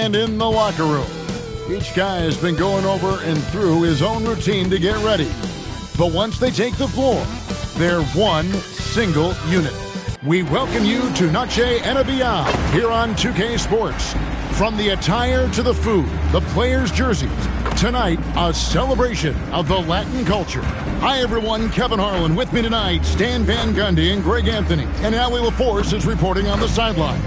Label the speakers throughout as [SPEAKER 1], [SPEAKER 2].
[SPEAKER 1] And in the locker room, each guy has been going over and through his own routine to get ready. But once they take the floor, they're one single unit. We welcome you to Noche and Beyond here on 2K Sports. From the attire to the food, the players' jerseys, tonight, a celebration of the Latin culture. Hi, everyone. Kevin Harlan with me tonight. Stan Van Gundy and Greg Anthony. And Allie LaForce is reporting on the sidelines.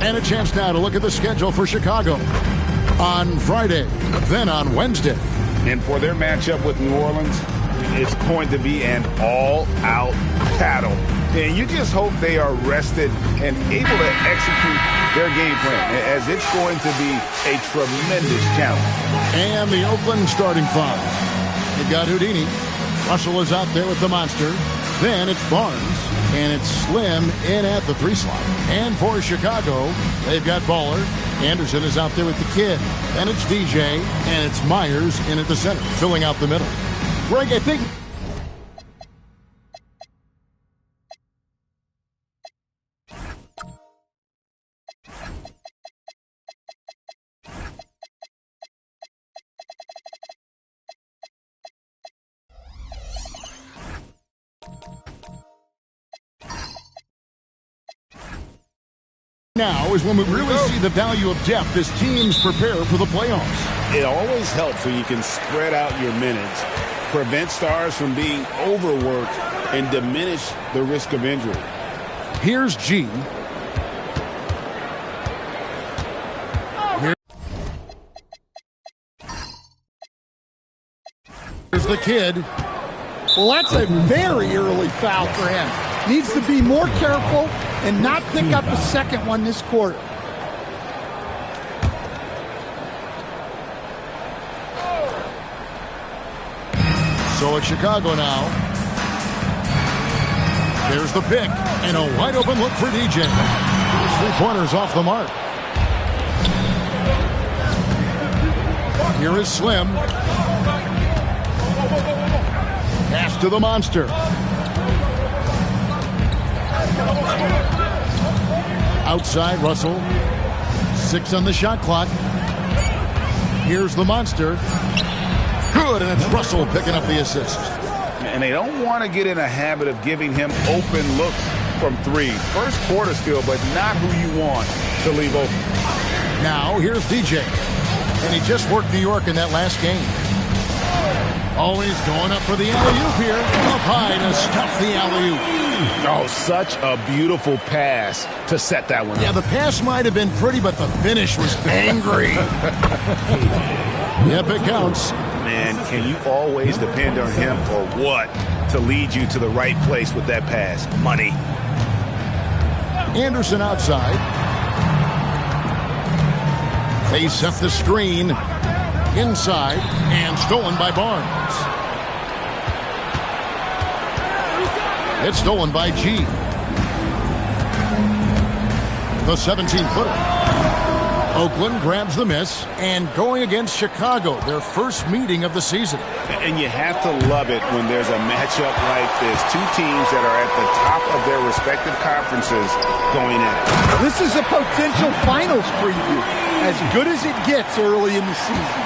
[SPEAKER 1] And a chance now to look at the schedule for Chicago on Friday, then on Wednesday.
[SPEAKER 2] And for their matchup with New Orleans, it's going to be an all-out battle. And you just hope they are rested and able to execute their game plan, as it's going to be a tremendous challenge.
[SPEAKER 1] And the Oakland starting five. They've got Houdini. Russell is out there with the monster. Then it's Barnes. And it's Slim in at the 3 slot. And for Chicago, they've got Baller. Anderson is out there with the kid. And it's DJ. And it's Myers in at the center, filling out the middle. Greg, I think... now is when we really see the value of depth as teams prepare for the playoffs.
[SPEAKER 2] It always helps when you can spread out your minutes, prevent stars from being overworked, and diminish the risk of injury.
[SPEAKER 1] Here's G. Here's the kid.
[SPEAKER 3] Well, that's a very early foul for him. Needs to be more careful and not pick up a second one this quarter.
[SPEAKER 1] So it's Chicago now. There's the pick, and a wide open look for DJ. 3-pointers off the mark. Here is Slim. Pass to the monster. Outside, Russell. 6 on the shot clock. Here's the monster. Good, and it's Russell picking up the assist.
[SPEAKER 2] And they don't want to get in a habit of giving him open looks from 3. First quarter still, but not who you want to leave open.
[SPEAKER 1] Now, here's DJ. And he just worked New York in that last game. Always going up for the alley-oop here. Up high to stuff the alley-oop.
[SPEAKER 2] Oh, such a beautiful pass to set that one up.
[SPEAKER 1] Yeah, the pass might have been pretty, but the finish was angry. Yep, it counts.
[SPEAKER 2] Man, can you always depend on him or what to lead you to the right place with that pass? Money.
[SPEAKER 1] Anderson outside. They set the screen inside and stolen by Barnes. It's stolen by G. The 17-footer. Oakland grabs the miss and going against Chicago, their first meeting of the season.
[SPEAKER 2] And you have to love it when there's a matchup like this. 2 teams that are at the top of their respective conferences going at it.
[SPEAKER 3] This is a potential finals preview, as good as it gets early in the season.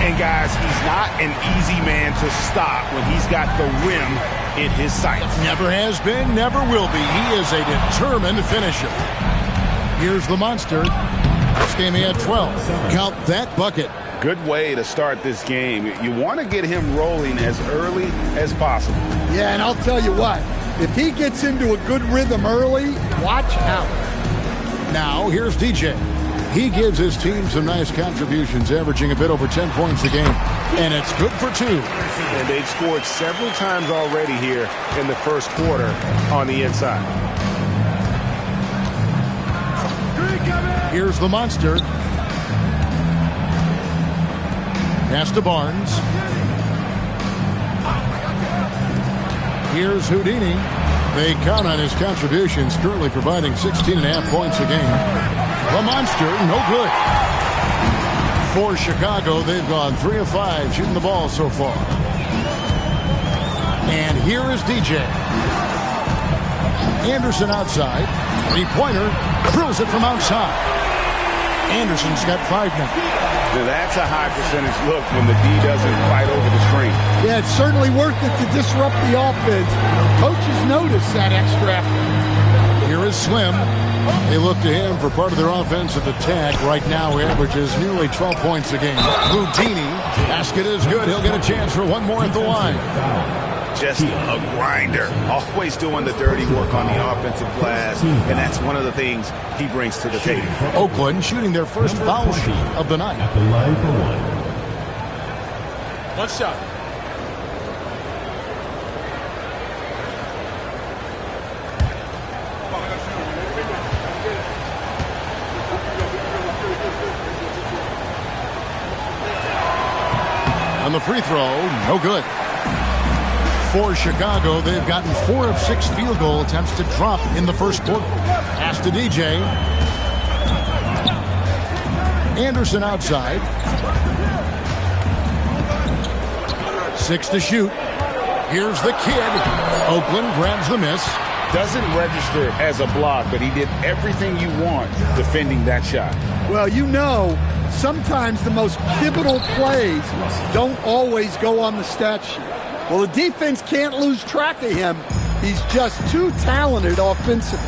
[SPEAKER 2] And guys, he's not an easy man to stop when he's got the rim in his sights.
[SPEAKER 1] Never has been, never will be. He is a determined finisher. Here's the monster. This game he had 12. Count that bucket.
[SPEAKER 2] Good way to start this game. You want to get him rolling as early as possible.
[SPEAKER 3] Yeah, and I'll tell you what, if he gets into a good rhythm early, watch out.
[SPEAKER 1] Now, here's DJ. He gives his team some nice contributions, averaging a bit over 10 points a game. And it's good for 2.
[SPEAKER 2] And they've scored several times already here in the first quarter on the inside.
[SPEAKER 1] Here's the monster. Pass to Barnes. Here's Houdini. They count on his contributions, currently providing 16.5 points a game. The monster, no good. For Chicago, they've gone 3 of 5 shooting the ball so far. And here is DJ. Anderson outside. 3-pointer. Drills it from outside. Anderson's got 5 now.
[SPEAKER 2] Now that's a high percentage look when the D doesn't fight over the screen.
[SPEAKER 3] Yeah, it's certainly worth it to disrupt the offense. Coaches notice that extra effort.
[SPEAKER 1] Here is Slim. They look to him for part of their offensive attack. Right now, he averages nearly 12 points a game. Houdini, basket is good. He'll get a chance for one more at the line.
[SPEAKER 2] Just a grinder. Always doing the dirty work on the offensive glass, and that's one of the things he brings to the table.
[SPEAKER 1] Oakland shooting their first foul shot of the night.
[SPEAKER 4] At the line for one.
[SPEAKER 5] One shot.
[SPEAKER 1] On the free throw, no good. For Chicago, they've gotten 4 of 6 field goal attempts to drop in the first quarter. Pass to DJ. Anderson outside. 6 to shoot. Here's the kid. Oakland grabs the miss.
[SPEAKER 2] Doesn't register as a block, but he did everything you want defending that shot.
[SPEAKER 3] Well, you know, sometimes the most pivotal plays don't always go on the stat sheet. Well, the defense can't lose track of him. He's just too talented offensively.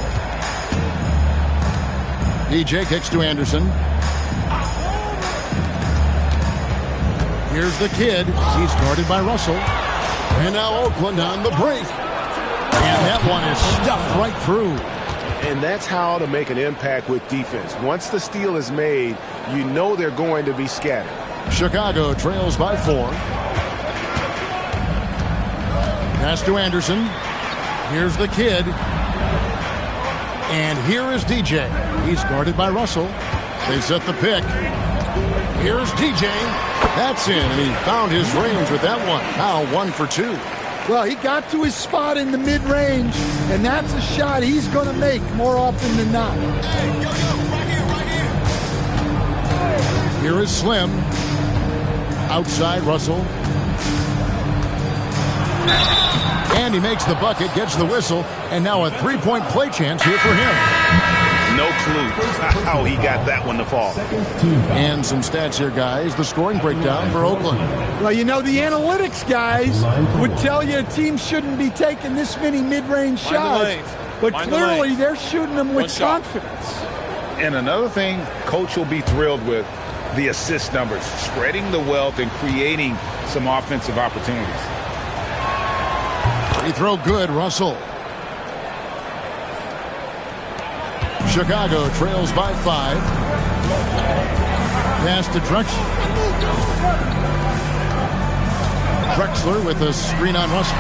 [SPEAKER 1] DJ kicks to Anderson. Here's the kid. He's guarded by Russell. And now Oakland on the break. And that one is stuffed right through.
[SPEAKER 6] And that's how to make an impact with defense. Once the steal is made, you know they're going to be scattered.
[SPEAKER 1] Chicago trails by 4. Pass to Anderson. Here's the kid. And here is DJ. He's guarded by Russell. They set the pick. Here's DJ. That's in, and he found his range with that one. Now 1 for 2.
[SPEAKER 3] Well, he got to his spot in the mid-range, and that's a shot he's going to make more often than not.
[SPEAKER 1] Here is Slim. Outside Russell. And he makes the bucket, gets the whistle, and now a 3-point play chance here for him.
[SPEAKER 2] No clue how he got that one to fall.
[SPEAKER 1] And some stats here, guys. The scoring breakdown for Oakland.
[SPEAKER 3] Well, you know, the analytics guys would tell you a team shouldn't be taking this many mid-range shots, but clearly they're shooting them with confidence.
[SPEAKER 2] And another thing Coach will be thrilled with, the assist numbers, spreading the wealth and creating some offensive opportunities.
[SPEAKER 1] Free throw good, Russell. Chicago trails by 5. Pass to Drexler. Drexler with a screen on Russell.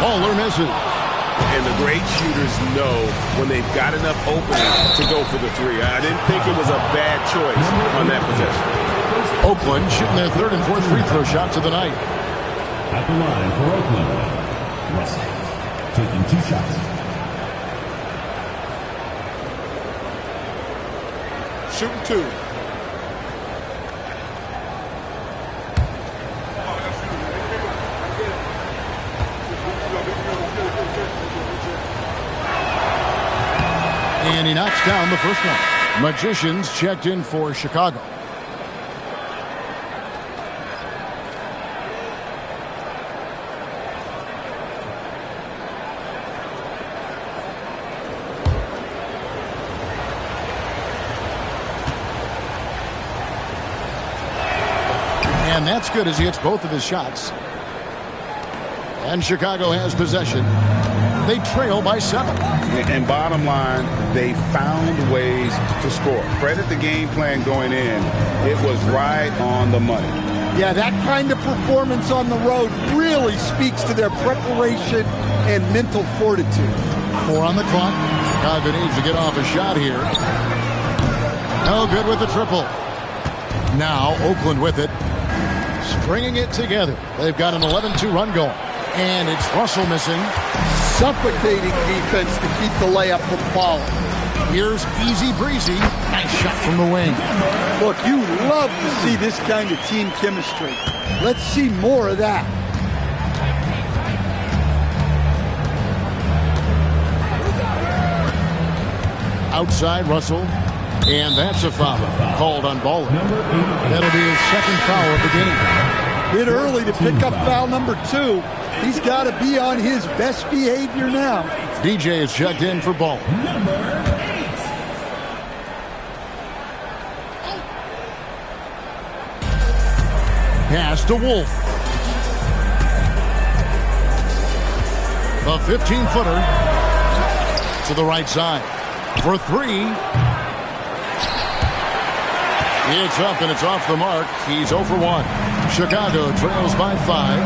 [SPEAKER 1] Bowler misses.
[SPEAKER 6] And the great shooters know when they've got enough opening to go for the 3. I didn't think it was a bad choice on that possession.
[SPEAKER 1] Oakland shooting their 3rd and 4th free throw shots of the night.
[SPEAKER 4] At the line for Oakland, Russell taking 2 shots.
[SPEAKER 5] Shooting 2.
[SPEAKER 1] And he knocks down the first one. Magicians checked in for Chicago. And that's good as he hits both of his shots. And Chicago has possession. They trail by 7.
[SPEAKER 2] And bottom line, they found ways to score. Credit the game plan going in. It was right on the money.
[SPEAKER 3] Yeah, that kind of performance on the road really speaks to their preparation and mental fortitude.
[SPEAKER 1] 4 on the clock. Chicago needs to get off a shot here. No good with the triple. Now Oakland with it. Stringing it together. They've got an 11-2 run going. And it's Russell missing.
[SPEAKER 3] Suffocating defense to keep the layup from falling.
[SPEAKER 1] Here's Easy Breezy. Nice shot from the wing.
[SPEAKER 3] Look, you love to see this kind of team chemistry. Let's see more of that.
[SPEAKER 1] Outside Russell. And that's a foul called on Ball. That'll be his second foul of the game.
[SPEAKER 3] Bit early to pick up foul number 2. He's got to be on his best behavior now.
[SPEAKER 1] DJ is checked in for Ball. Pass to Wolf. The 15-footer to the right side for 3. It's up and it's off the mark. He's 0 for 1. Chicago trails by 5.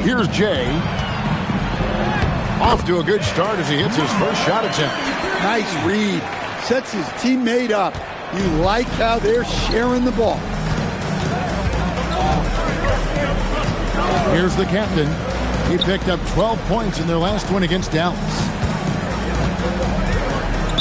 [SPEAKER 1] Here's Jay. Off to a good start as he hits his first shot attempt.
[SPEAKER 3] Nice read. Sets his teammate up. You like how they're sharing the ball.
[SPEAKER 1] Here's the captain. He picked up 12 points in their last win against Dallas.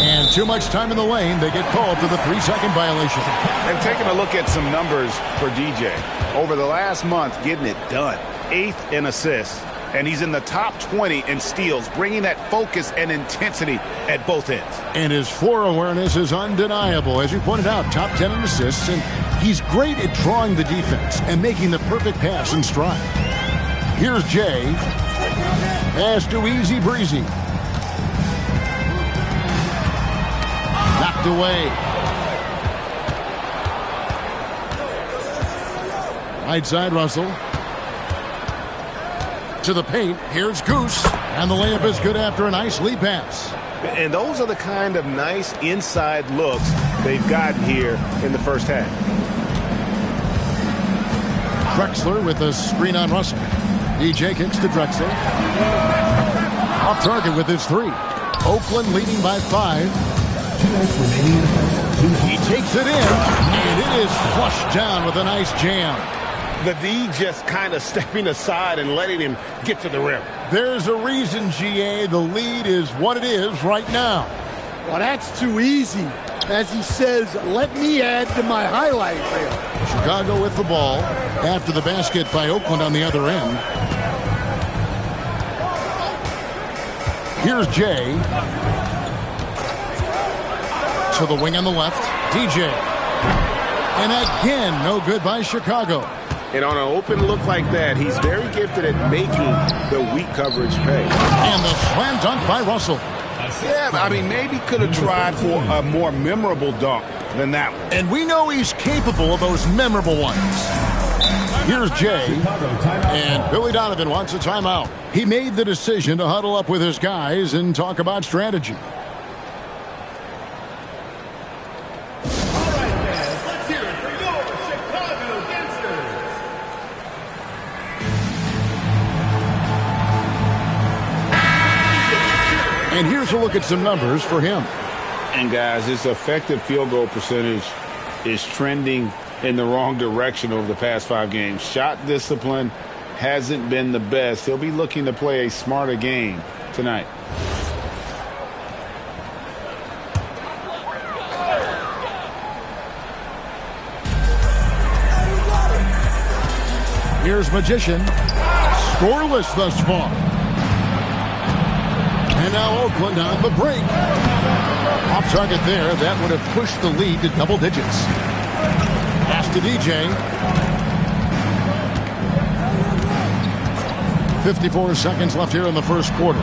[SPEAKER 1] And too much time in the lane. They get called for the 3-second violation.
[SPEAKER 2] And taking a look at some numbers for DJ. Over the last month, getting it done. 8th in assists. And he's in the top 20 in steals, bringing that focus and intensity at both ends.
[SPEAKER 1] And his floor awareness is undeniable. As you pointed out, top 10 in assists. And he's great at drawing the defense and making the perfect pass in stride. Here's Jay. Pass to Easy Breezy. Knocked away. Right side, Russell. To the paint. Here's Goose. And the layup is good after a nice lead pass.
[SPEAKER 2] And those are the kind of nice inside looks they've gotten here in the first half.
[SPEAKER 1] Drexler with a screen on Russell. DJ kicks to Drexler. Off target with his 3. Oakland leading by 5. He takes it in, and it is flushed down with a nice jam.
[SPEAKER 6] The D just kind of stepping aside and letting him get to the rim.
[SPEAKER 1] There's a reason, GA. The lead is what it is right now.
[SPEAKER 3] Well, that's too easy. As he says, let me add to my highlight reel.
[SPEAKER 1] Chicago with the ball after the basket by Oakland on the other end. Here's Jay. To the wing on the left. DJ. And again, no good by Chicago.
[SPEAKER 6] And on an open look like that, he's very gifted at making the weak coverage pay.
[SPEAKER 1] And the slam dunk by Russell.
[SPEAKER 2] Yeah, I mean, maybe could have tried for a more memorable dunk than that one.
[SPEAKER 1] And we know he's capable of those memorable ones. Here's Jay. And Billy Donovan wants a timeout. He made the decision to huddle up with his guys and talk about strategy. And here's a look at some numbers for him.
[SPEAKER 2] And guys, his effective field goal percentage is trending in the wrong direction over the past 5 games. Shot discipline hasn't been the best. He'll be looking to play a smarter game tonight.
[SPEAKER 1] Here's Magician. Scoreless thus far. And now Oakland on the break. Off target there. That would have pushed the lead to double digits. Pass to DJ. 54 seconds left here in the first quarter.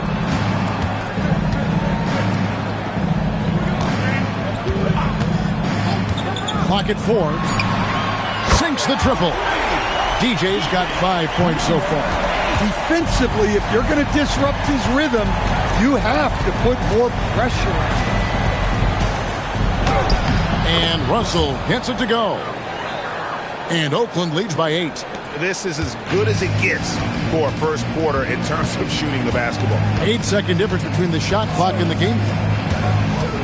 [SPEAKER 1] Clock at 4. Sinks the triple. DJ's got 5 points so far.
[SPEAKER 3] Defensively, if you're going to disrupt his rhythm, you have to put more pressure on him.
[SPEAKER 1] And Russell gets it to go. And Oakland leads by 8.
[SPEAKER 2] This is as good as it gets for a first quarter in terms of shooting the basketball.
[SPEAKER 1] 8-second difference between the shot clock and the game.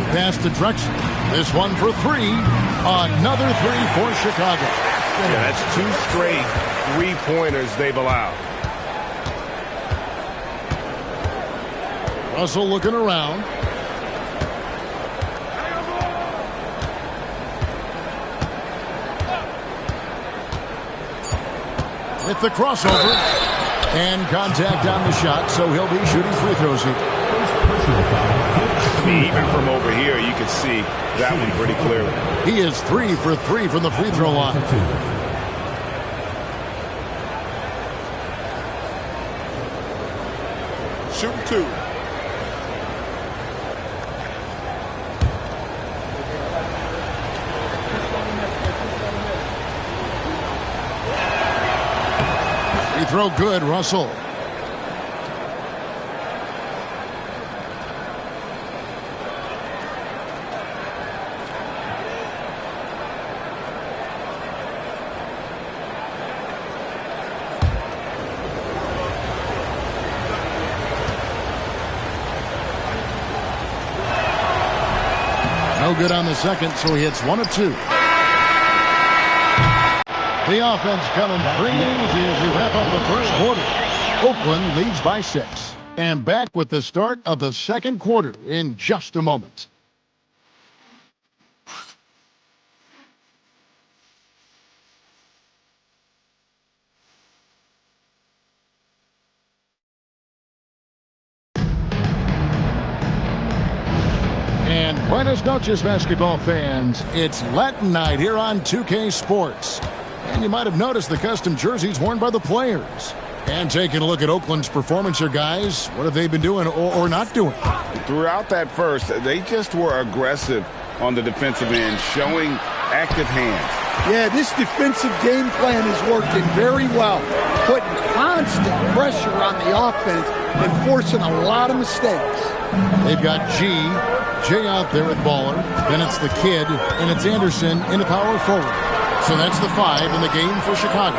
[SPEAKER 1] Pass to Drexler. This one for 3. Another 3 for Chicago.
[SPEAKER 6] Yeah, that's 2 straight 3-pointers they've allowed.
[SPEAKER 1] Russell looking around. With the crossover. And contact on the shot, so he'll be shooting free throws here.
[SPEAKER 2] I mean, even from over here, you can see that one pretty clearly.
[SPEAKER 1] He is 3 for 3 from the free throw line.
[SPEAKER 5] Shooting 2.
[SPEAKER 1] Free throw good, Russell. No good on the second, so he hits 1 of 2. The offense coming free as we wrap up the first quarter. Oakland leads by 6. And back with the start of the second quarter in just a moment. And buenas noches, basketball fans. It's Latin night here on 2K Sports. And you might have noticed the custom jerseys worn by the players. And taking a look at Oakland's performance here, guys. What have they been doing or not doing?
[SPEAKER 2] Throughout that first, they just were aggressive on the defensive end, showing active hands.
[SPEAKER 3] Yeah, this defensive game plan is working very well, putting constant pressure on the offense and forcing a lot of mistakes.
[SPEAKER 1] They've got Jay out there at baller. Then it's the kid, and it's Anderson in the power forward. So that's the 5 in the game for Chicago.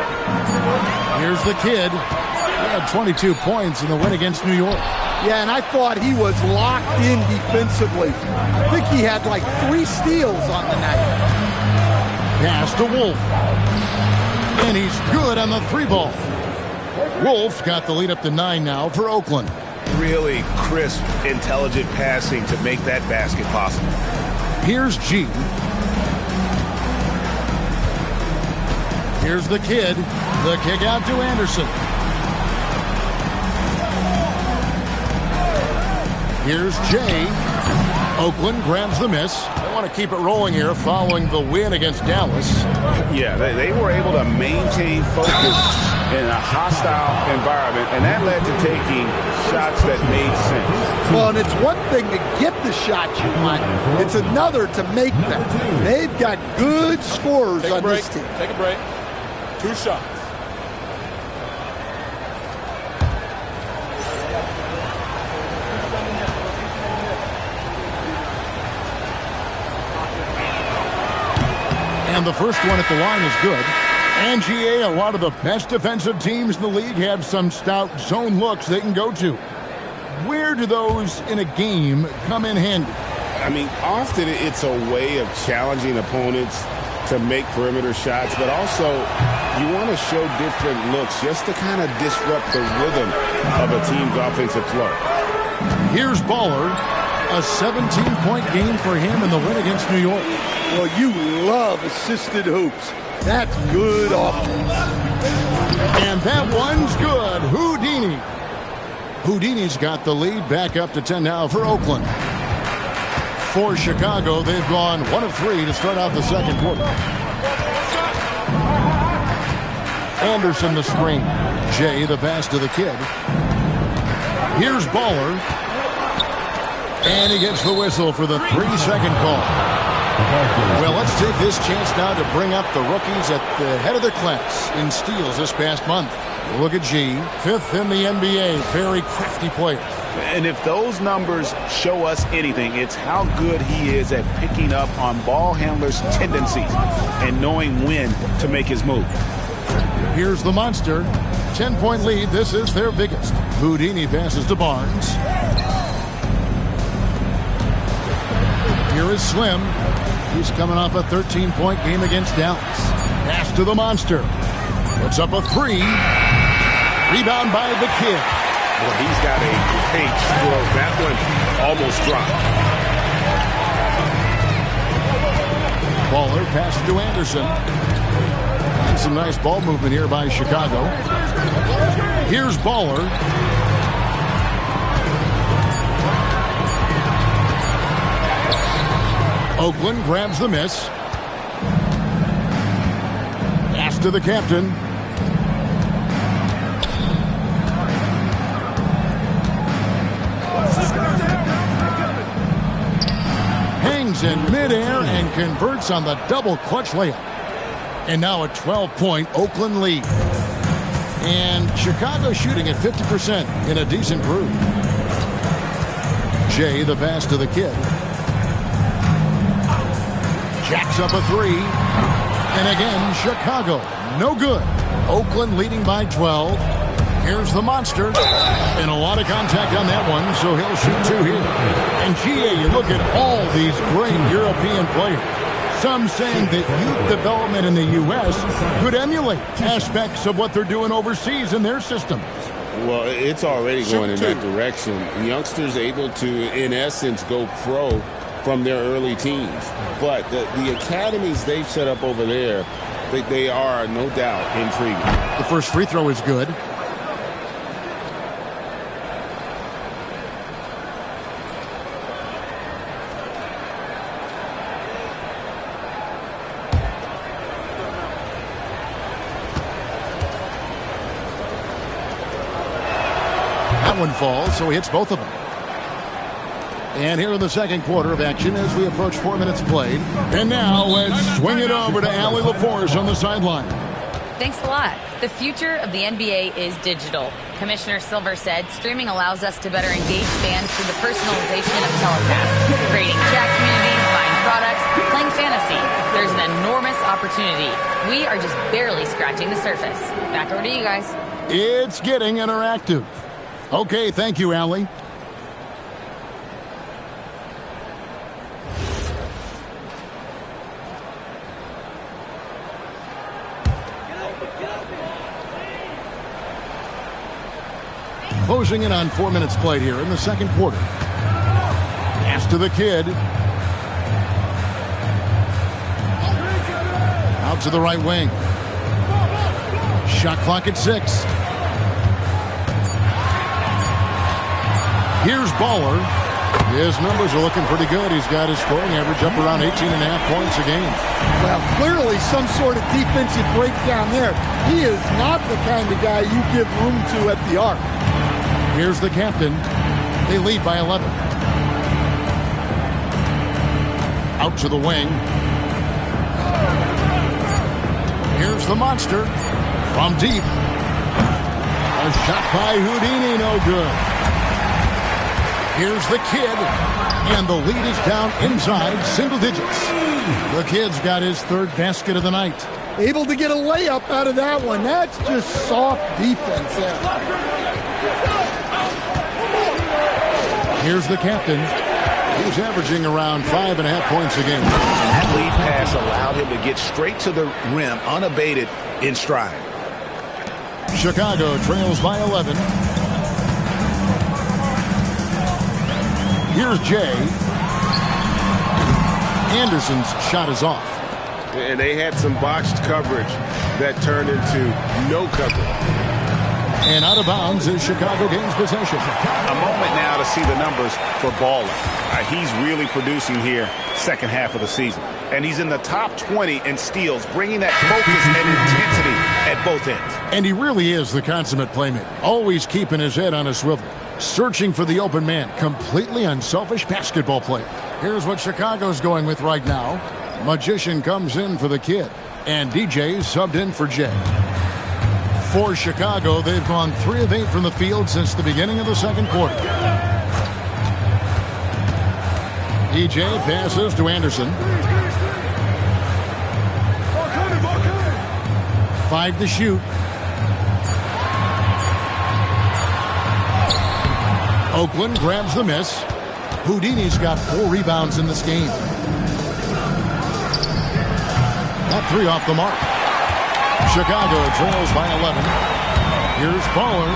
[SPEAKER 1] Here's the kid. He had 22 points in the win against New York.
[SPEAKER 3] Yeah, and I thought he was locked in defensively. I think he had like 3 steals on the night.
[SPEAKER 1] Pass to Wolf. And he's good on the 3-ball. Wolf got the lead up to 9 now for Oakland.
[SPEAKER 2] Really crisp, intelligent passing to make that basket possible.
[SPEAKER 1] Here's G. Here's the kid. The kick out to Anderson. Here's Jay. Oakland grabs the miss. They want to keep it rolling here following the win against Dallas.
[SPEAKER 2] Yeah, they were able to maintain focus in a hostile environment, and that led to taking shots that made sense.
[SPEAKER 3] Well, and it's one thing to get the shots you want. It's another to make them. They've got good scorers on this team.
[SPEAKER 5] Take a break. 2 shots.
[SPEAKER 1] And the first one at the line is good. And GA, a lot of the best defensive teams in the league have some stout zone looks they can go to. Where do those in a game come in handy?
[SPEAKER 6] I mean, often it's a way of challenging opponents to make perimeter shots, but also you want to show different looks just to kind of disrupt the rhythm of a team's offensive flow.
[SPEAKER 1] Here's Baller, a 17-point game for him in the win against New York.
[SPEAKER 3] Well, you love assisted hoops. That's good offense.
[SPEAKER 1] And that one's good. Houdini. Houdini's got the lead back up to 10 now for Oakland. For Chicago, they've gone 1 of 3 to start out the second quarter. Anderson the screen. Jay the pass to the kid. Here's Baller. And he gets the whistle for the 3-second call. Well, let's take this chance now to bring up the rookies at the head of their class in steals this past month. Look at G, 5th in the NBA, very crafty player.
[SPEAKER 2] And if those numbers show us anything, it's how good he is at picking up on ball handlers' tendencies and knowing when to make his move.
[SPEAKER 1] Here's the monster. 10-point lead. This is their biggest. Houdini passes to Barnes. Here is Slim. He's coming off a 13-point game against Dallas. Pass to the monster. Puts up a 3. Rebound by the kid.
[SPEAKER 6] Well, he's got a great stroke. That one almost dropped.
[SPEAKER 1] Baller pass to Anderson. And some nice ball movement here by Chicago. Here's Baller. Oakland grabs the miss. Pass to the captain. Hangs in midair and converts on the double clutch layup. And now a 12-point Oakland lead. And Chicago shooting at 50% in a decent groove. Jay, the pass to the kid. Jacks up a three. And again, Chicago, no good. Oakland leading by 12. Here's the monster. And a lot of contact on that one, so he'll shoot two here. And GA, you look at all these great European players. Some saying that youth development in the U.S. could emulate aspects of what they're doing overseas in their systems.
[SPEAKER 6] Well, it's already going in that direction. Youngsters able to, in essence, go pro from their early teens. But the academies they've set up over there, they are, no doubt, intriguing.
[SPEAKER 1] The first free throw is good. That one falls, so he hits both of them. And here in the second quarter of action as we approach 4 minutes played. And now let's swing it over to Allie LaForce on the sideline.
[SPEAKER 7] Thanks a lot. The future of the NBA is digital. Commissioner Silver said streaming allows us to better engage fans through the personalization of telecasts, creating chat communities, buying products, playing fantasy. There's an enormous opportunity. We are just barely scratching the surface. Back over to you guys.
[SPEAKER 1] It's getting interactive. Okay, thank you, Allie. Closing in on 4 minutes played here in the second quarter. Pass to the kid. Out to the right wing. Shot clock at 6. Here's Baller. His numbers are looking pretty good. He's got his scoring average up around 18.5 points a game.
[SPEAKER 3] Well, clearly some sort of defensive breakdown there. He is not the kind of guy you give room to at the arc.
[SPEAKER 1] Here's the captain. They lead by 11. Out to the wing. Here's the monster from deep. A shot by Houdini, no good. Here's the kid, and the lead is down inside single digits. The kid's got his third basket of the night.
[SPEAKER 3] Able to get a layup out of that one. That's just soft defense there.
[SPEAKER 1] Here's the captain. He's averaging around 5.5 points a game.
[SPEAKER 2] And that lead pass allowed him to get straight to the rim unabated in stride.
[SPEAKER 1] Chicago trails by 11. Here's Jay. Anderson's shot is off.
[SPEAKER 6] And they had some botched coverage that turned into no coverage.
[SPEAKER 1] And out of bounds as Chicago gains possession.
[SPEAKER 2] A moment now to see the numbers for Baller. He's really producing here second half of the season. And he's in the top 20 in steals, bringing that focus and intensity at both ends.
[SPEAKER 1] And he really is the consummate playmaker, always keeping his head on a swivel, searching for the open man, completely unselfish basketball player. Here's what Chicago's going with right now. Magician comes in for the kid, and DJ subbed in for Jay. For Chicago, they've gone 3 of 8 from the field since the beginning of the second quarter. DJ passes to Anderson. 5 to shoot. Oakland grabs the miss. Houdini's got 4 rebounds in this game. That 3 off the mark. Chicago trails by 11. Here's Baller.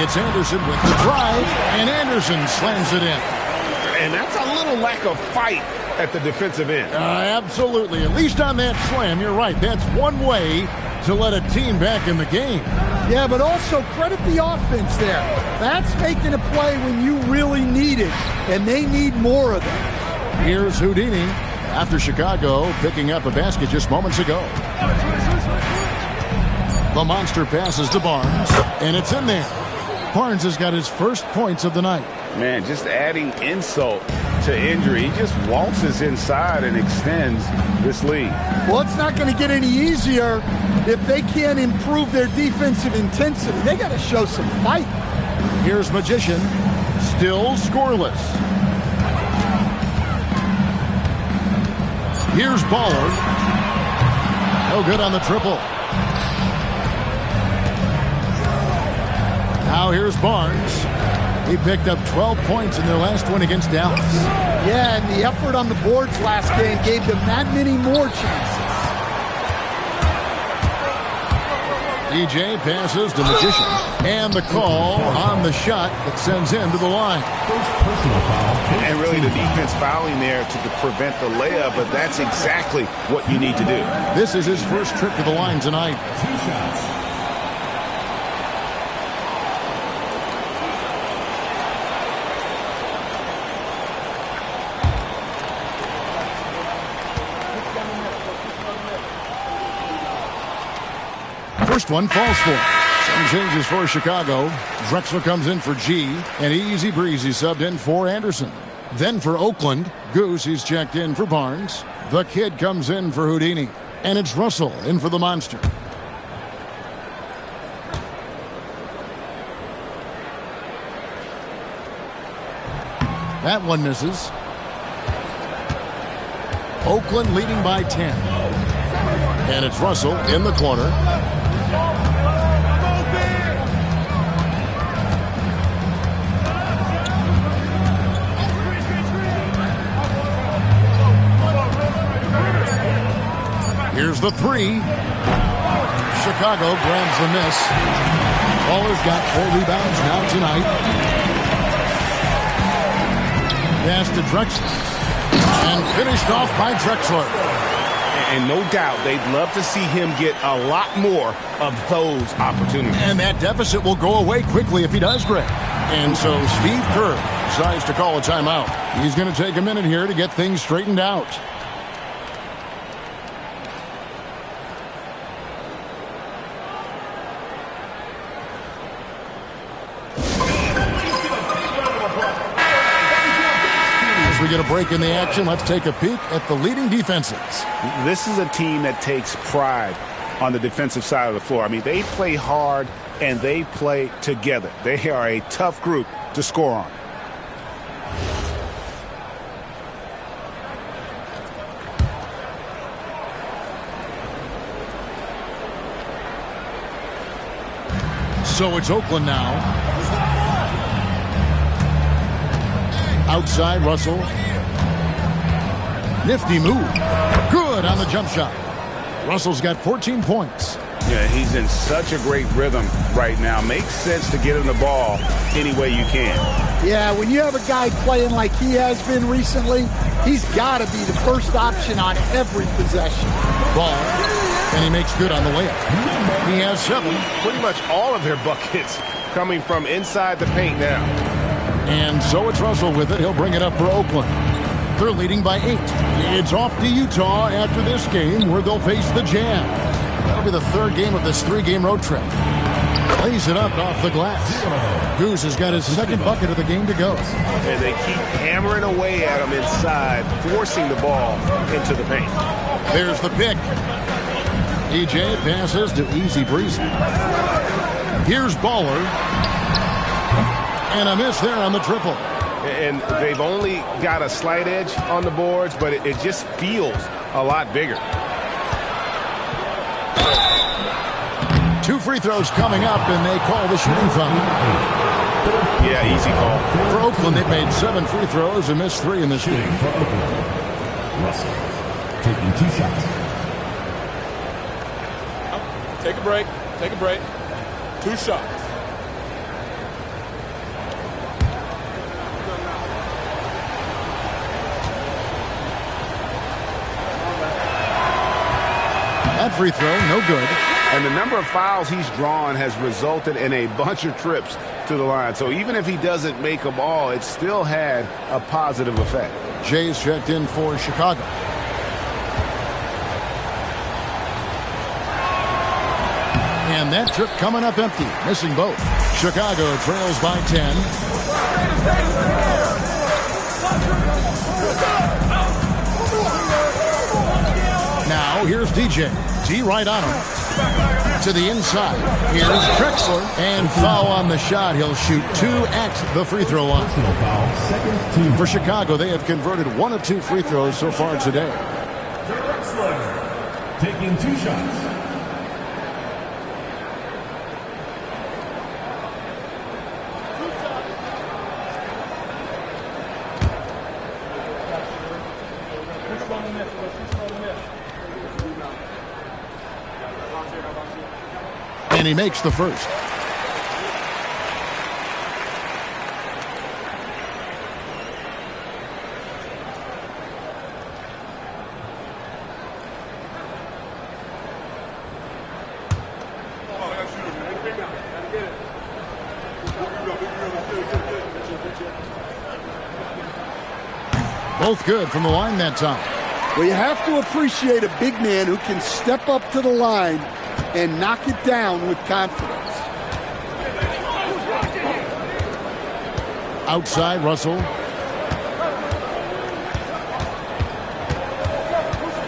[SPEAKER 1] It's Anderson with the drive, and Anderson slams it in.
[SPEAKER 2] And that's a little lack of fight at the defensive end.
[SPEAKER 1] Absolutely. At least on that slam, you're right. That's one way to let a team back in the game.
[SPEAKER 3] Yeah, but also credit the offense there. That's making a play when you really need it, and they need more of it.
[SPEAKER 1] Here's Houdini after Chicago picking up a basket just moments ago. The monster passes to Barnes, and it's in there. Barnes has got his first points of the night.
[SPEAKER 2] Man, just adding insult to injury. He just waltzes inside and extends this lead.
[SPEAKER 3] Well, it's not going to get any easier if they can't improve their defensive intensity. They got to show some fight.
[SPEAKER 1] Here's Magician, still scoreless. Here's Baller. No good on the triple. Now here's Barnes. He picked up 12 points in their last win against Dallas.
[SPEAKER 3] Yeah, and the effort on the boards last game gave them that many more chances.
[SPEAKER 1] DJ passes to Magician. And the call on the shot that sends him to the line.
[SPEAKER 2] And really the defense fouling there to prevent the layup, but that's exactly what you need to do.
[SPEAKER 1] This is his first trip to the line tonight.
[SPEAKER 4] 2 shots.
[SPEAKER 1] First one falls for him. Some changes for Chicago. Drexler comes in for G, and easy breezy subbed in for Anderson. Then for Oakland, Goose, he's checked in for Barnes. The kid comes in for Houdini, and it's Russell in for the monster. That one misses. Oakland leading by 10. And it's Russell in the corner. Here's the three. Chicago grabs the miss. Baller's got 4 rebounds now tonight. Pass to Drexler. And finished off by Drexler.
[SPEAKER 2] And no doubt they'd love to see him get a lot more of those opportunities.
[SPEAKER 1] And that deficit will go away quickly if he does, Greg. And so Steve Kerr decides to call a timeout. He's going to take a minute here to get things straightened out. We get a break in the action. Let's take a peek at the leading defenses.
[SPEAKER 2] This is a team that takes pride on the defensive side of the floor. I mean, they play hard and they play together. They are a tough group to score on.
[SPEAKER 1] So it's Oakland now. Outside, Russell. Nifty move. Good on the jump shot. Russell's got 14 points.
[SPEAKER 2] Yeah, he's in such a great rhythm right now. Makes sense to get him the ball any way you can.
[SPEAKER 3] Yeah, when you have a guy playing like he has been recently, he's got to be the first option on every possession.
[SPEAKER 1] Ball. And he makes good on the layup. He has 7.
[SPEAKER 2] Pretty much all of their buckets coming from inside the paint now.
[SPEAKER 1] And so it's Russell with it. He'll bring it up for Oakland. They're leading by 8. It's off to Utah after this game where they'll face the Jazz. That'll be the 3rd game of this 3-game road trip. Plays it up off the glass. Goose has got his 2nd bucket of the game to go.
[SPEAKER 2] And they keep hammering away at him inside, forcing the ball into the paint.
[SPEAKER 1] There's the pick. DJ passes to Easy Breezy. Here's Baller. And a miss there on the triple.
[SPEAKER 2] And they've only got a slight edge on the boards, but it just feels a lot bigger.
[SPEAKER 1] 2 free throws coming up, and they call the shooting foul.
[SPEAKER 2] Yeah, easy call.
[SPEAKER 1] For Oakland, they've made 7 free throws and missed 3 in this game.
[SPEAKER 4] Russell taking 2 shots.
[SPEAKER 5] Take a break. Take a break. 2 shots.
[SPEAKER 1] That free throw, no good.
[SPEAKER 2] And the number of fouls he's drawn has resulted in a bunch of trips to the line. So even if he doesn't make them all, it still had a positive effect.
[SPEAKER 1] Jay's checked in for Chicago. And that trip coming up empty, missing both. Chicago trails by 10. Now here's DJ. T right on him. To the inside. Here's Drexler. And foul on the shot. He'll shoot 2 at the free throw line. For Chicago, they have converted 1 of 2 free throws so far today.
[SPEAKER 4] Drexler taking 2 shots.
[SPEAKER 1] And he makes the first. Both good from the line that time.
[SPEAKER 3] Well, you have to appreciate a big man who can step up to the line and knock it down with confidence.
[SPEAKER 1] Outside, Russell.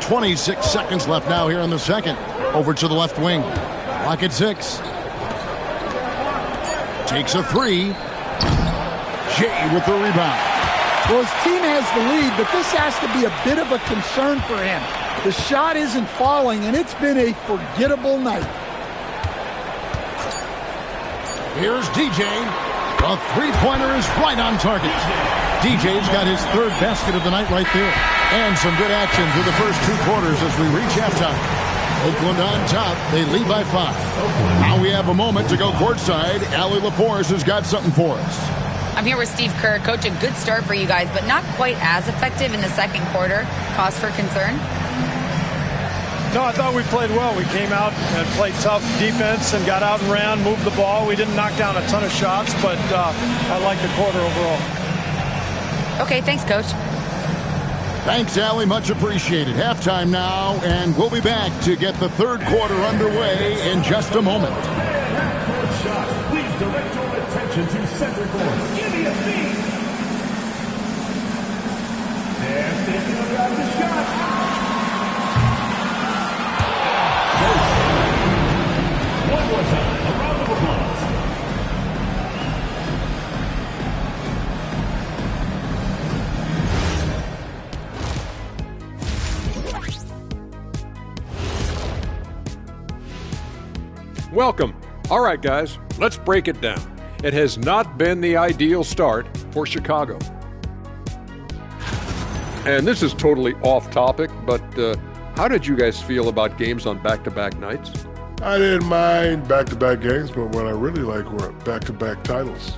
[SPEAKER 1] 26 seconds left now here in the second. Over to the left wing. Clock at 6. Takes a 3. Jay with the rebound.
[SPEAKER 3] Well, his team has the lead, but this has to be a bit of a concern for him. The shot isn't falling, and it's been a forgettable night.
[SPEAKER 1] Here's DJ. The three-pointer is right on target. DJ's got his 3rd basket of the night right there. And some good action through the first 2 quarters as we reach halftime. Oakland on top. They lead by 5. Now we have a moment to go courtside. Allie LaForce has got something for us.
[SPEAKER 7] I'm here with Steve Kerr. Coach, a good start for you guys, but not quite as effective in the second quarter. Cause for concern?
[SPEAKER 8] No, I thought we played well. We came out and played tough defense and got out and ran, moved the ball. We didn't knock down a ton of shots, but I like the quarter overall.
[SPEAKER 7] Okay, thanks, Coach.
[SPEAKER 1] Thanks, Allie. Much appreciated. Halftime now, and we'll be back to get the 3rd quarter underway in just a moment.
[SPEAKER 4] Shot. Please direct your attention to center court. Give me a beat. They're thinking about the shot. One more time. A round of applause.
[SPEAKER 9] Welcome. All right, guys, let's break it down. It has not been the ideal start for Chicago. And this is totally off topic, but how did you guys feel about games on back-to-back nights?
[SPEAKER 10] I didn't mind back-to-back games, but what I really like were back-to-back titles.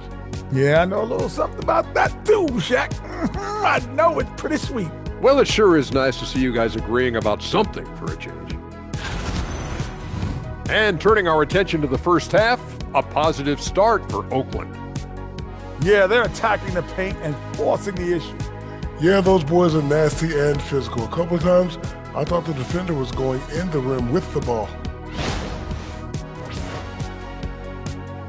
[SPEAKER 11] Yeah, I know a little something about that too, Shaq. I know it's pretty sweet.
[SPEAKER 9] Well, it sure is nice to see you guys agreeing about something for a change. And turning our attention to the first half, a positive start for Oakland.
[SPEAKER 11] Yeah, they're attacking the paint and forcing the issue.
[SPEAKER 10] Yeah, those boys are nasty and physical. A couple of times, I thought the defender was going in the rim with the ball.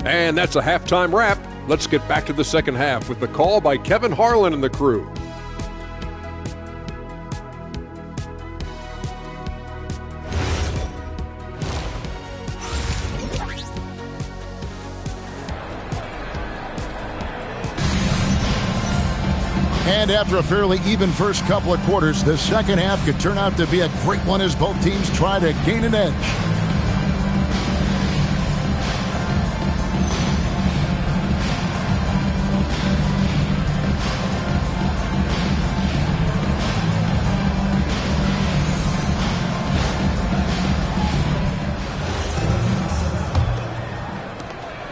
[SPEAKER 9] And that's a halftime wrap. Let's get back to the second half with the call by Kevin Harlan and the crew.
[SPEAKER 1] And after a fairly even first couple of quarters, the second half could turn out to be a great one as both teams try to gain an edge.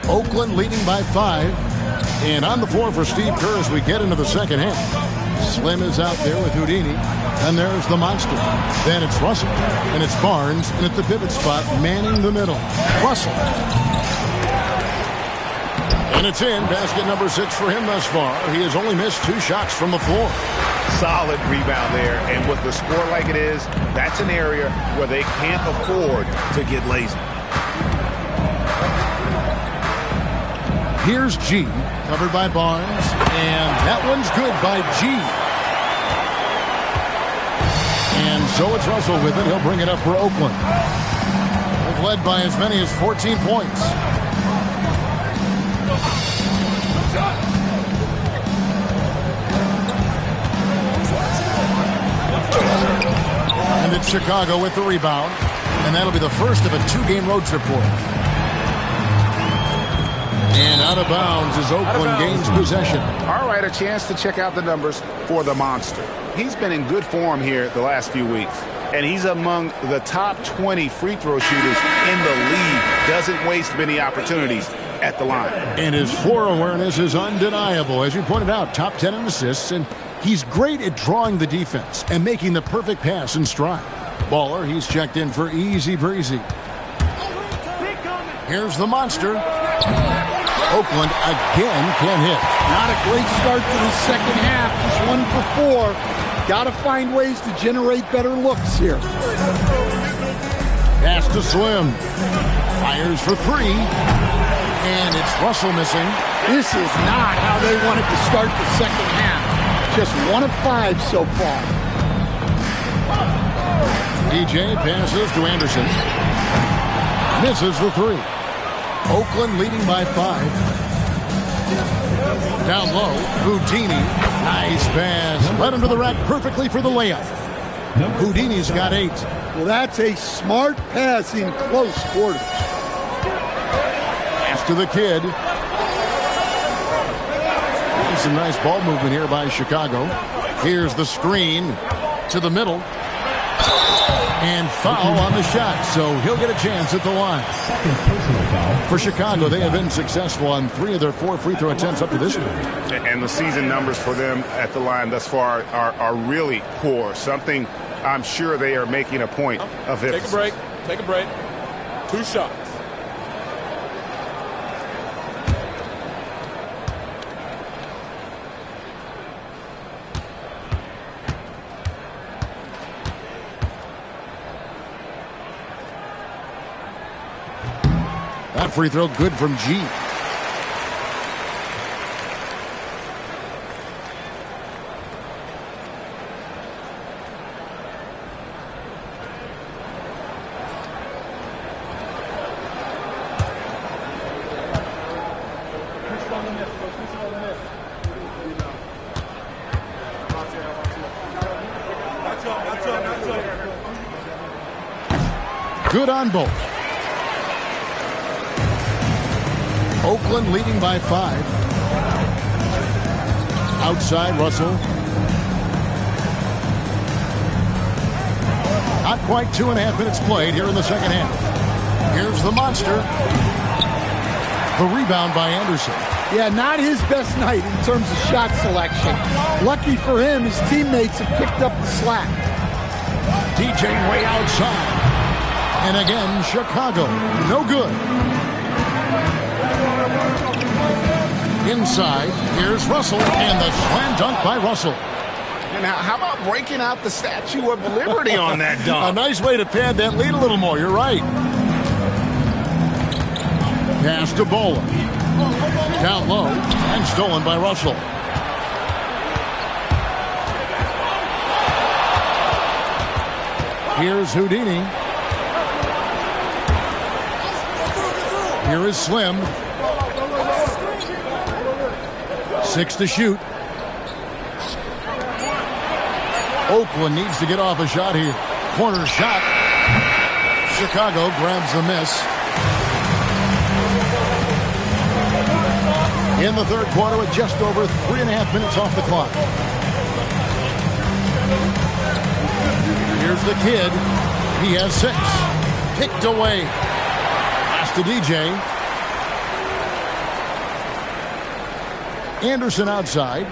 [SPEAKER 1] Oakland leading by 5. And on the floor for Steve Kerr as we get into the second half. Slim is out there with Houdini. And there's the monster. Then it's Russell. And it's Barnes. And at the pivot spot, manning the middle. Russell. And it's in. Basket number 6 for him thus far. He has only missed 2 shots from the floor.
[SPEAKER 2] Solid rebound there. And with the score like it is, that's an area where they can't afford to get lazy.
[SPEAKER 1] Here's G, covered by Barnes. And that one's good by G. And so it's Russell with it. He'll bring it up for Oakland. They've led by as many as 14 points. And it's Chicago with the rebound. And that'll be the first of a 2-game road trip for him. And out of bounds as Oakland gains possession.
[SPEAKER 2] All right, a chance to check out the numbers for the monster. He's been in good form here the last few weeks. And he's among the top 20 free throw shooters in the league. Doesn't waste many opportunities at the line.
[SPEAKER 1] And his floor awareness is undeniable. As you pointed out, top 10 in assists. And he's great at drawing the defense and making the perfect pass in stride. Baller, he's checked in for easy breezy. Here's the monster. Oakland again can't hit.
[SPEAKER 3] Not a great start to the second half. Just 1 for 4. Got to find ways to generate better looks here.
[SPEAKER 1] Pass to Slim. Fires for 3. And it's Russell missing.
[SPEAKER 3] This is not how they wanted to start the second half. Just 1 of 5 so far.
[SPEAKER 1] DJ passes to Anderson. Misses the 3. Oakland leading by 5. Down low, Houdini. Nice pass. Led him to the rack perfectly for the layup. Houdini's got 8.
[SPEAKER 3] Well, that's a smart pass in close quarters.
[SPEAKER 1] Pass to the kid. Some nice ball movement here by Chicago. Here's the screen to the middle. And foul on the shot, so he'll get a chance at the line. For Chicago, they have been successful on 3 of their 4 free throw attempts up to this point.
[SPEAKER 2] And the season numbers for them at the line thus far are really poor. Something I'm sure they are making a point of emphasis.
[SPEAKER 5] Take a break. 2 shots.
[SPEAKER 1] That free throw good from G. Good on both. Oakland leading by 5. Outside, Russell. Not quite 2.5 minutes played here in the second half. Here's the monster. The rebound by Anderson.
[SPEAKER 3] Yeah, not his best night in terms of shot selection. Lucky for him, his teammates have picked up the slack.
[SPEAKER 1] DJ way outside. And again, Chicago. No good. Inside, here's Russell, and the slam dunk by Russell.
[SPEAKER 2] And how about breaking out the Statue of Liberty on that dunk?
[SPEAKER 1] A nice way to pad that lead a little more, you're right. Pass to Bola. Down low, and stolen by Russell. Here's Houdini. Here is Slim. 6 to shoot. Oakland needs to get off a shot here. Corner shot. Chicago grabs the miss. In the third quarter with just over 3.5 minutes off the clock. Here's the kid. He has 6. Kicked away. Pass to DJ. Anderson outside.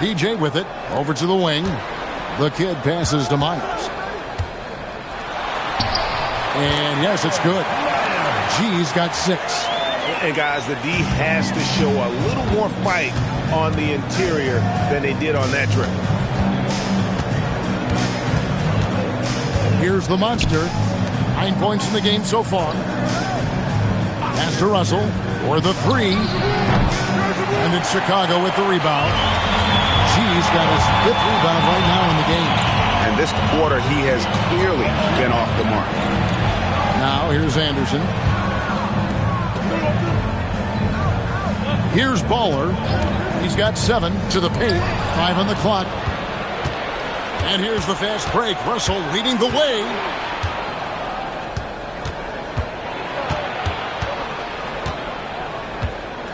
[SPEAKER 1] DJ with it. Over to the wing. The kid passes to Myers. And yes, it's good. G's got 6.
[SPEAKER 2] And guys, the D has to show a little more fight on the interior than they did on that trip.
[SPEAKER 1] Here's the monster. 9 points in the game so far. Pass to Russell for the 3. And it's Chicago with the rebound. G's got his 5th rebound right now in the game.
[SPEAKER 2] And this quarter, he has clearly been off the mark.
[SPEAKER 1] Now, here's Anderson. Here's Baller. He's got 7 to the paint. 5 on the clock. And here's the fast break. Russell leading the way.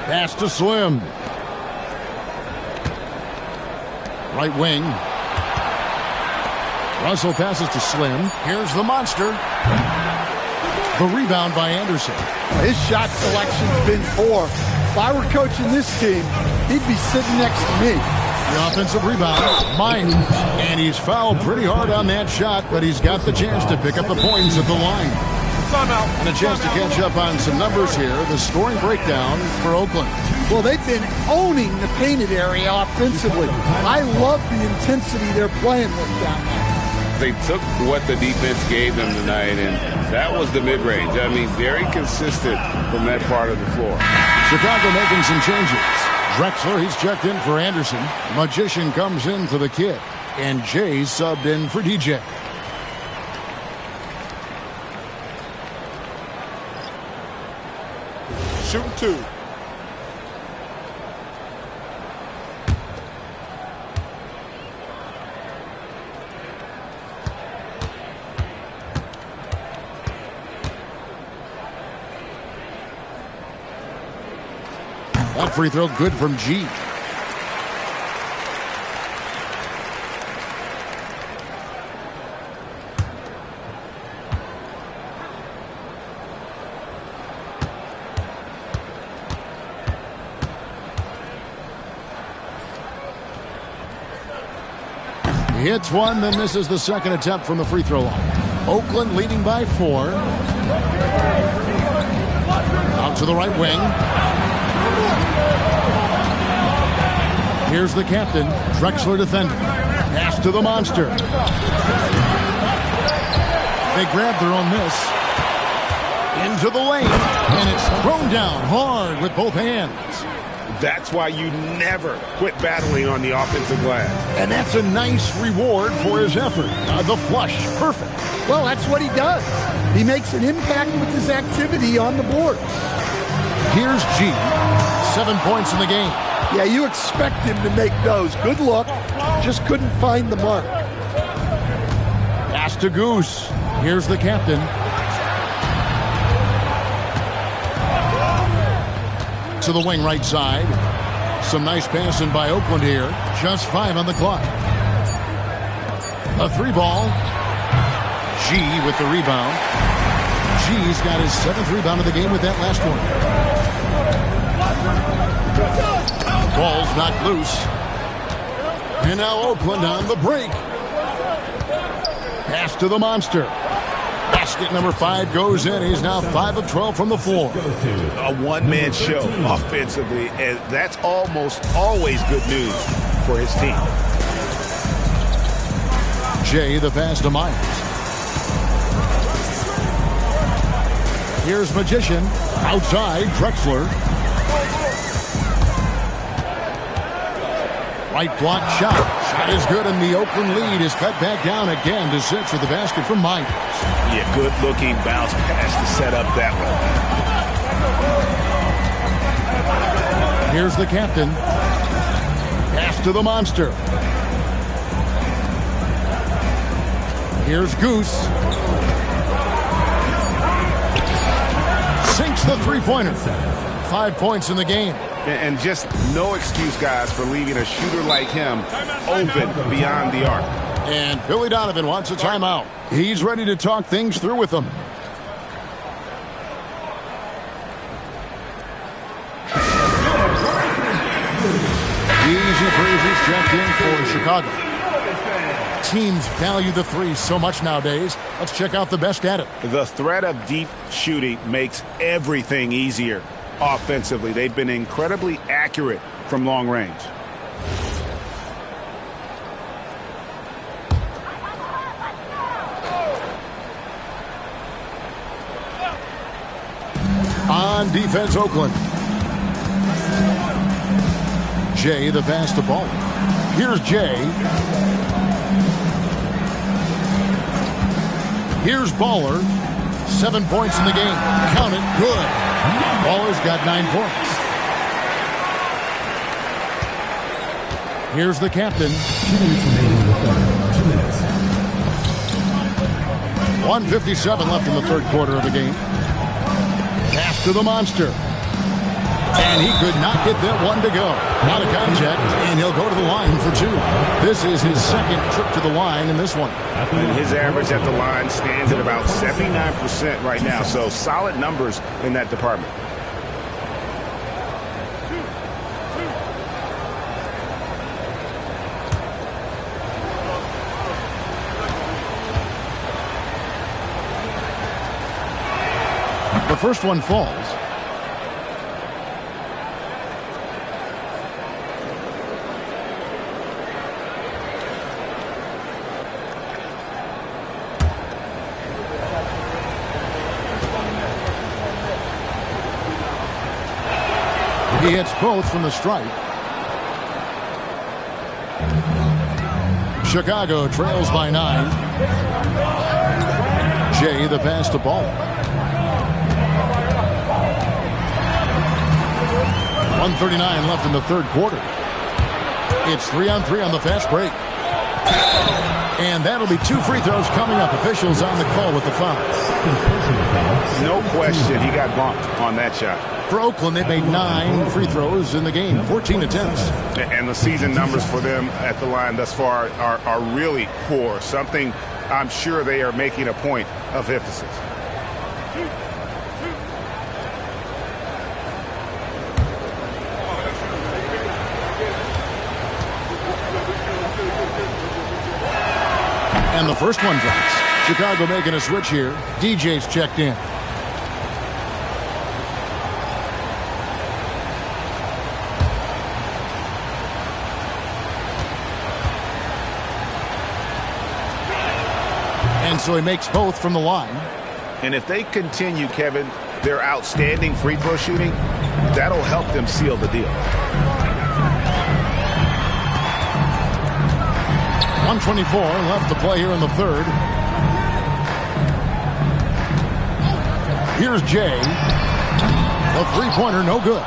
[SPEAKER 1] Pass to Slim. Right wing. Russell passes to Slim. Here's the monster. The rebound by Anderson.
[SPEAKER 3] His shot selection's been poor. If I were coaching this team, he'd be sitting next to me.
[SPEAKER 1] The offensive rebound, mine. And he's fouled pretty hard on that shot, but he's got the chance to pick up the points at the line. And a chance to catch up on some numbers here. The scoring breakdown for Oakland.
[SPEAKER 3] Well, they've been owning the painted area offensively. I love the intensity they're playing with down there.
[SPEAKER 6] They took what the defense gave them tonight, and that was the mid-range. I mean, very consistent from that part of the floor.
[SPEAKER 1] Chicago making some changes. Drexler, he's checked in for Anderson. Magician comes in for the kid. And Jay subbed in for DJ.
[SPEAKER 5] Shooting 2.
[SPEAKER 1] That free throw good from G. He hits one, then misses the second attempt from the free throw line. Oakland leading by 4. Out to the right wing. Here's the captain, Drexler defending. Pass to the monster. They grab their own miss. Into the lane. And it's thrown down hard with both hands.
[SPEAKER 2] That's why you never quit battling on the offensive glass.
[SPEAKER 1] And that's a nice reward for his effort. The flush, perfect.
[SPEAKER 3] Well, that's what he does. He makes an impact with his activity on the board.
[SPEAKER 1] Here's G. 7 points in the game.
[SPEAKER 3] Yeah, you expect him to make those. Good luck. Just couldn't find the mark.
[SPEAKER 1] Pass to Goose. Here's the captain. To the wing right side. Some nice passing by Oakland here. Just 5 on the clock. A 3 ball. G with the rebound. G's got his 7th rebound of the game with that last one. Ball's knocked loose. And now Oakland on the break. Pass to the monster. Basket number 5 goes in. He's now 5 of 12 from the floor.
[SPEAKER 2] A one-man show offensively, and that's almost always good news for his team.
[SPEAKER 1] Jay, the pass to Myers. Here's Magician. Outside, Drexler. Right block shot. Shot is good, and the Oakland lead is cut back down again to 6 with the basket from Myers.
[SPEAKER 2] Yeah, good-looking bounce pass to set up that one.
[SPEAKER 1] Here's the captain. Pass to the monster. Here's Goose. Sinks the three-pointer. 5 points in the game.
[SPEAKER 2] And just no excuse, guys, for leaving a shooter like him open beyond the arc.
[SPEAKER 1] And Billy Donovan wants a timeout. He's ready to talk things through with them. Easy breezes checked in for Chicago. Teams value the three so much nowadays. Let's check out the best at it.
[SPEAKER 2] The threat of deep shooting makes everything easier offensively. They've been incredibly accurate from long range.
[SPEAKER 1] On defense, Oakland. Jay, the pass to ball. Here's Jay. Here's Baller. 7 points in the game. Count it. Good. Baller's got 9 points. Here's the captain. 1:57 left in the third quarter of the game. Pass to the monster. And he could not get that one to go. Out of contact, and he'll go to the line for 2. This is his second trip to the line in this one.
[SPEAKER 2] And his average at the line stands at about 79% right now, so solid numbers in that department.
[SPEAKER 1] The first one falls. He hits both from the stripe. Chicago trails by 9. Jay, the pass to ball. 1:39 left in the third quarter. It's 3-on-3 on the fast break. And that'll be 2 free throws coming up. Officials on the call with the foul.
[SPEAKER 2] No question, he got bumped on that shot.
[SPEAKER 1] For Oakland, they made 9 free throws in the game, 14 attempts.
[SPEAKER 2] And the season numbers for them at the line thus far are really poor. Something I'm sure they are making a point of emphasis.
[SPEAKER 1] And the first one drops. Chicago making a switch here. DJ's checked in. And so he makes both from the line.
[SPEAKER 2] And if they continue, Kevin, their outstanding free throw shooting, that'll help them seal the deal.
[SPEAKER 1] 1:24 left to play here in the third. Here's Jay. The three-pointer, no good.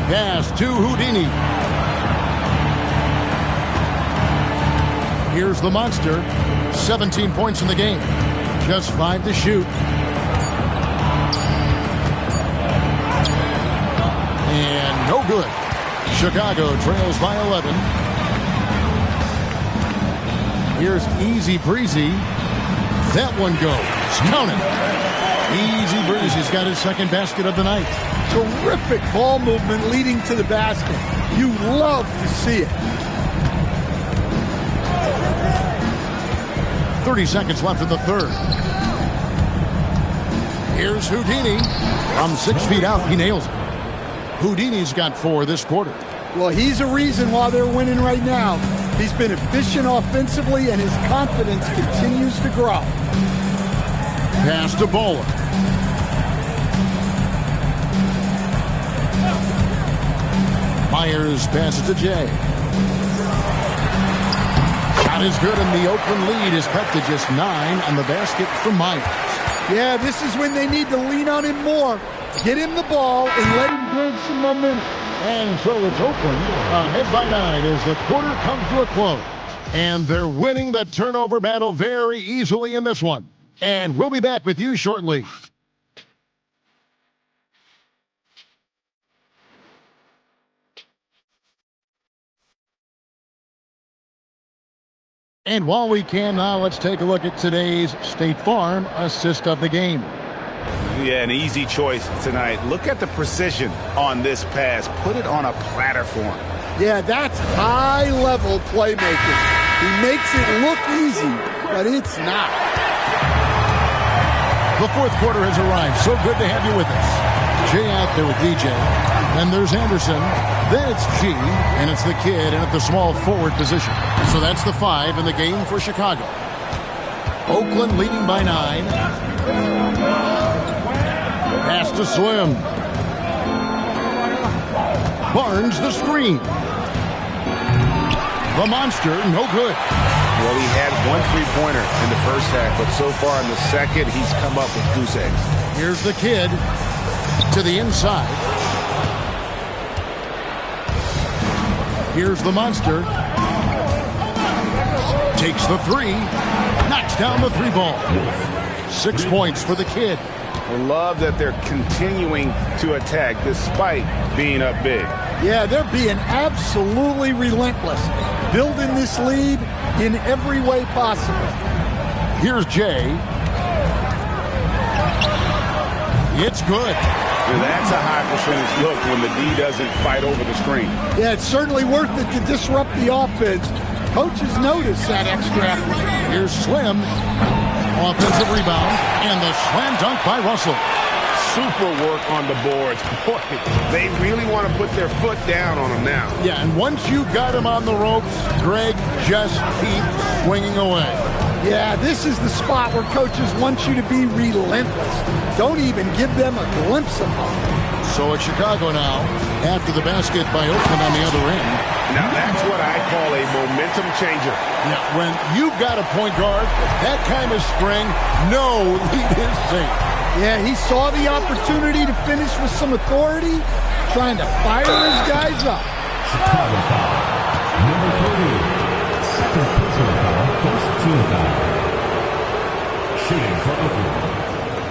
[SPEAKER 1] Pass to Houdini. Here's the monster. 17 points in the game. Just 5 to shoot. And no good. Chicago trails by 11. Here's Easy Breezy. That one goes. Count it. Easy Breezy's got his second basket of the night.
[SPEAKER 3] Terrific ball movement leading to the basket. You love to see it.
[SPEAKER 1] 30 seconds left in the third. Here's Houdini. From 6 feet out, he nails it. Houdini's got 4 this quarter.
[SPEAKER 3] Well, he's a reason why they're winning right now. He's been efficient offensively, and his confidence continues to grow.
[SPEAKER 1] Pass to Bowler. Myers passes to Jay. Shot is good, and the Oakland lead is cut to just 9 on the basket from Myers.
[SPEAKER 3] Yeah, this is when they need to lean on him more. Get him the ball and let him build some momentum.
[SPEAKER 1] And so it's Oakland ahead by 9 as the quarter comes to a close. And they're winning the turnover battle very easily in this one. And we'll be back with you shortly. And while we can now, let's take a look at today's State Farm assist of the game.
[SPEAKER 2] Yeah, an easy choice tonight. Look at the precision on this pass. Put it on a platter for him.
[SPEAKER 3] Yeah, that's high-level playmaking. He makes it look easy, but it's not.
[SPEAKER 1] The fourth quarter has arrived. So good to have you with us. Jay out there with DJ. Then there's Anderson. Then it's G, and it's the kid in at the small forward position. So that's the 5 in the game for Chicago. Oakland leading by 9. Pass to Slim. Barnes the screen. The monster, no good.
[SPEAKER 2] Well, he had one three-pointer in the first half, but so far in the second, he's come up with goose eggs.
[SPEAKER 1] Here's the kid to the inside. Here's the monster. Takes the 3. Knocks down the 3 ball. 6 points for the kid.
[SPEAKER 2] I love that they're continuing to attack despite being up big.
[SPEAKER 3] Yeah, they're being absolutely relentless. Building this lead in every way possible.
[SPEAKER 1] Here's Jay. It's good.
[SPEAKER 2] And that's a high percentage look when the D doesn't fight over the screen.
[SPEAKER 3] Yeah, it's certainly worth it to disrupt the offense. Coaches notice that extra effort.
[SPEAKER 1] Here's Slim. Offensive rebound. And the slam dunk by Russell.
[SPEAKER 2] Super work on the boards. Boy, they really want to put their foot down on him now.
[SPEAKER 1] Yeah, and once you got him on the ropes, Greg, just keep swinging away.
[SPEAKER 3] Yeah, this is the spot where coaches want you to be relentless. Don't even give them a glimpse of hope.
[SPEAKER 1] So it's Chicago now, after the basket by Oakland on the other end.
[SPEAKER 2] Now that's what I call a momentum changer.
[SPEAKER 1] Yeah, when you've got a point guard, that kind of spring, no lead is safe.
[SPEAKER 3] Yeah, he saw the opportunity to finish with some authority, trying to fire his guys up.
[SPEAKER 4] Chicago foul. Number 38. Second personal foul, first team foul. Shooting for Oakland.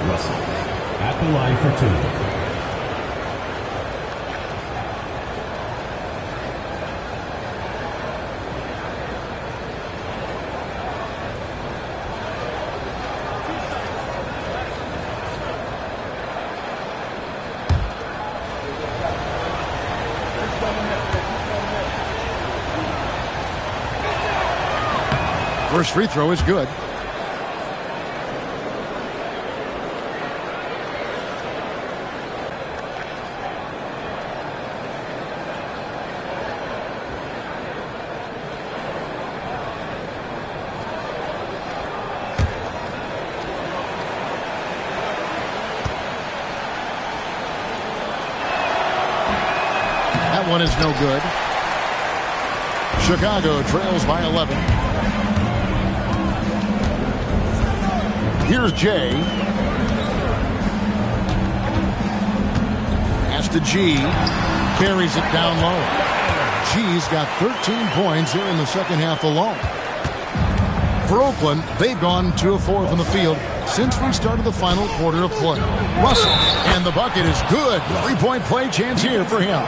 [SPEAKER 4] Russell at the line for 2.
[SPEAKER 1] First free throw is good. That one is no good. Chicago trails by 11. Here's Jay. Pass to G. Carries it down low. G's got 13 points here in the second half alone. For Oakland, they've gone 2 of 4 from the field since we started the final quarter of play. Russell, and the bucket is good. 3-point play chance here for him.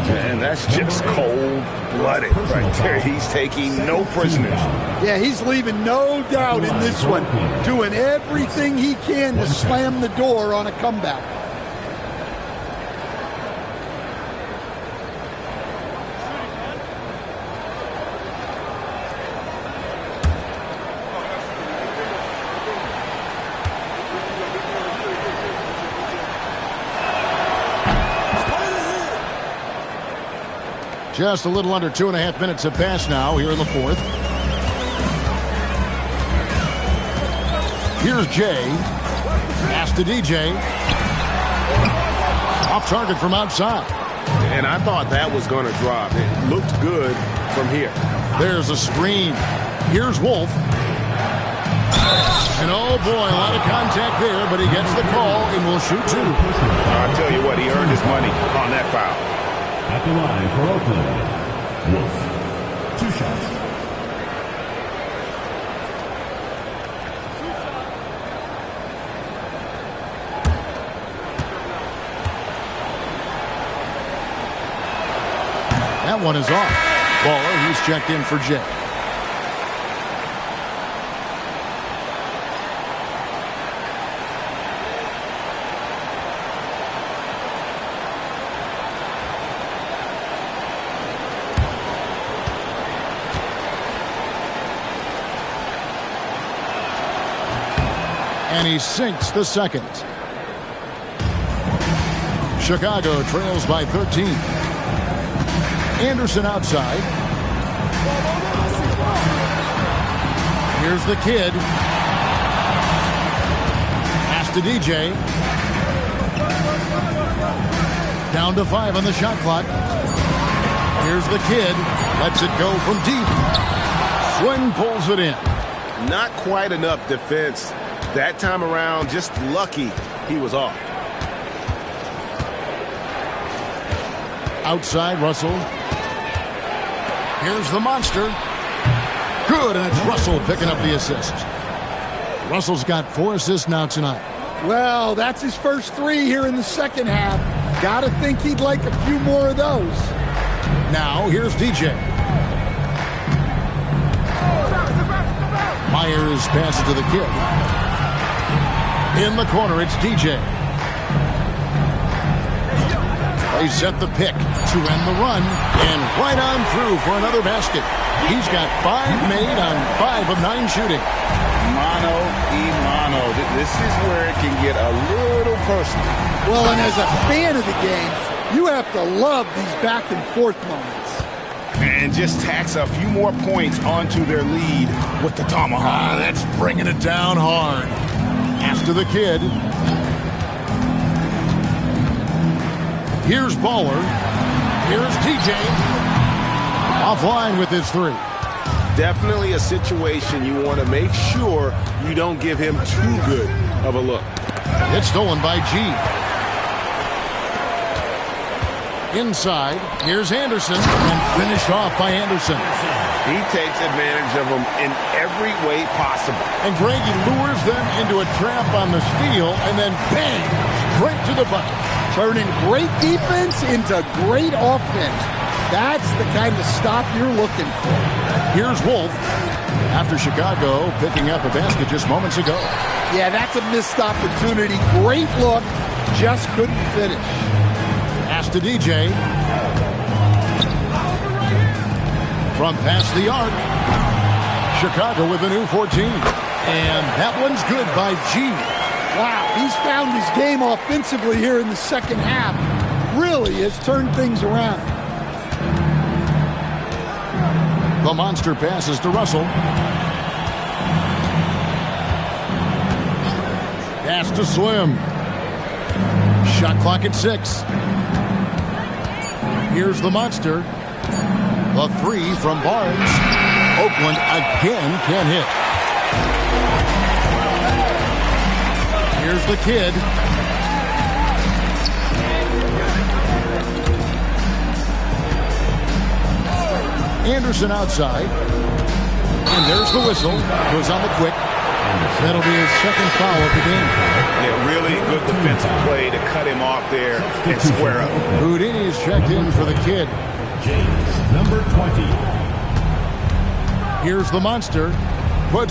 [SPEAKER 2] Man, that's just cold-blooded right there. He's taking no prisoners.
[SPEAKER 3] Yeah, he's leaving no doubt in this one. Doing everything he can to slam the door on a comeback.
[SPEAKER 1] Just a little under 2.5 minutes have passed now here in the fourth. Here's Jay. Pass to DJ. Off target from outside.
[SPEAKER 6] And I thought that was going to drop. It looked good from here.
[SPEAKER 1] There's a screen. Here's Wolf. And oh boy, a lot of contact there, but he gets the call and will shoot 2.
[SPEAKER 2] I'll tell you what, he earned his money on that foul.
[SPEAKER 4] At the line for Oakland, Wolf. 2 shots.
[SPEAKER 1] That one is off. Baller, he's checked in for Jay. And he sinks the second. Chicago trails by 13. Anderson outside. Here's the kid. Pass to DJ. Down to 5 on the shot clock. Here's the kid. Lets it go from deep. Swing pulls it in.
[SPEAKER 6] Not quite enough defense that time around. Just lucky he was off.
[SPEAKER 1] Outside, Russell. Here's the monster. Good, and it's Russell picking up the assist. Russell's got 4 assists now tonight.
[SPEAKER 3] Well, that's his first 3 here in the second half. Gotta think he'd like a few more of those.
[SPEAKER 1] Now, here's DJ. Myers passes to the kid. In the corner, it's DJ. They set the pick to end the run, and right on through for another basket. He's got 5 made on 5 of 9 shooting.
[SPEAKER 2] Mano y mano. This is where it can get a little personal.
[SPEAKER 3] Well, and as a fan of the game, you have to love these back and forth moments.
[SPEAKER 2] And just tacks a few more points onto their lead with the tomahawk.
[SPEAKER 1] That's bringing it down hard. After the kid. Here's Baller. Here's DJ. Offline with his 3.
[SPEAKER 6] Definitely a situation you want to make sure you don't give him too good of a look.
[SPEAKER 1] It's stolen by G. Inside, here's Anderson, and finished off by Anderson.
[SPEAKER 2] He takes advantage of them in every way possible.
[SPEAKER 1] And Greg, he lures them into a trap on the steal, and then bang, straight to the bucket.
[SPEAKER 3] Turning great defense into great offense. That's the kind of stop you're looking for.
[SPEAKER 1] Here's Wolf. After Chicago picking up a basket just moments ago.
[SPEAKER 3] Yeah, that's a missed opportunity. Great look, just couldn't finish.
[SPEAKER 1] Pass to DJ. From past the arc. Chicago with a new 14. And that one's good by G.
[SPEAKER 3] Wow, he's found his game offensively here in the second half. Really has turned things around.
[SPEAKER 1] The monster passes to Russell. Pass to Slim. Shot clock at 6. Here's the monster. A 3 from Barnes. Oakland again can't hit. Here's the kid. Anderson outside. And there's the whistle. Goes on the quick. That'll be his second foul of the game.
[SPEAKER 2] Yeah, really good defensive play to cut him off there and square up.
[SPEAKER 1] Houdini's checked in for the kid.
[SPEAKER 4] James, number 20.
[SPEAKER 1] Here's the monster.